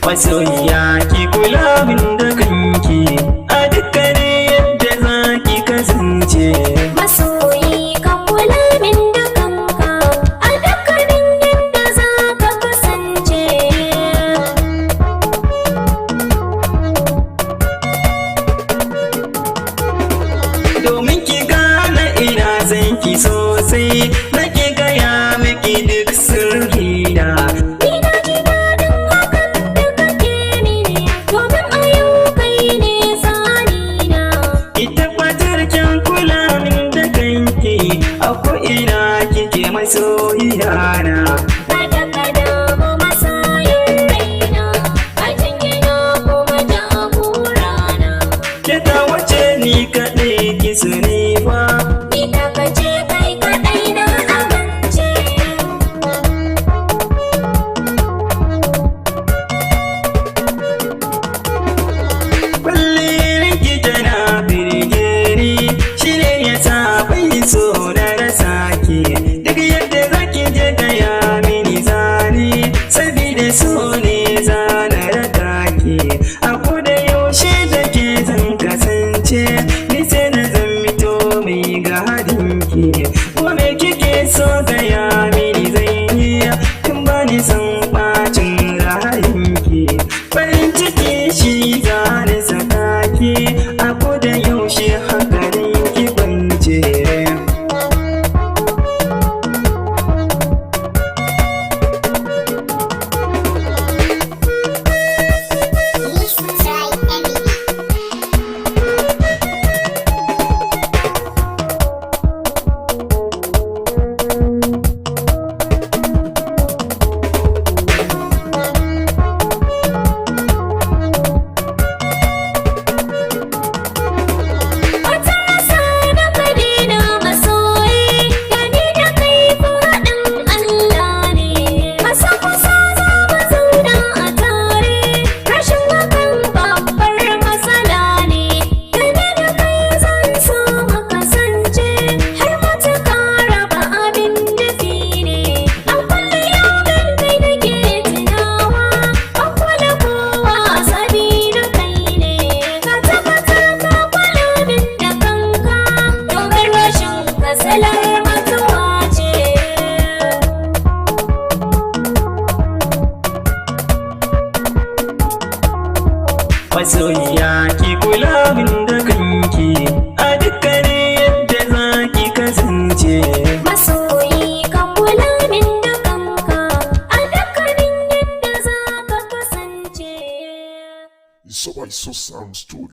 Masoyiya ki kula min da kanki a dukkanin yadda za ki kasance. Masoyi ka kula min da kanka a dukkanin yadda za ka kasance. Domin ki gane ina san ki sosai, nake gaya miki duk sirrina. Masoyiyana kada ka damu masoyin raina, a jingina kuma jagorana. ke ta wace ni kaɗai ki sani fa, Ita ka ce kai kaɗai na amince. kwalliyar ki tana birge ni, shi ne ya sa bai so na rasa ki. Duk yadda zaki je gaya mini zani, sabida so ne zana raka ki. A koda yaushe da ke zan kasance, ni sai na zan mito mai gadin ki. Ko me kike so gaya mini zan yi, tun ba ni san ɓacin ra'ayin ki. Farin ciki shi zane saka ki, a koda yaushe hankalin ki kwance. Wata rasa na kadina masoyi, da ni da kai ko haɗin Allah ne. Kasa kusa za mu zauna a tare, rashin hakan babbar matsala ne. Da ni da kai zan so mu kasance, har matuƙa raba abin nufi ne. A kullum yau kai nake tunawa, a kula kowa sabida kai ne. Ka tabbatar ka kula min da kanka, domin rashin kasalar mutuwa ce. Masoyiya ki kula min da kanki a dukkanin yadda za ki kasance. Masoyi ka kula min da kanka a dukkanin yadda za ka kasance. Sound Studio.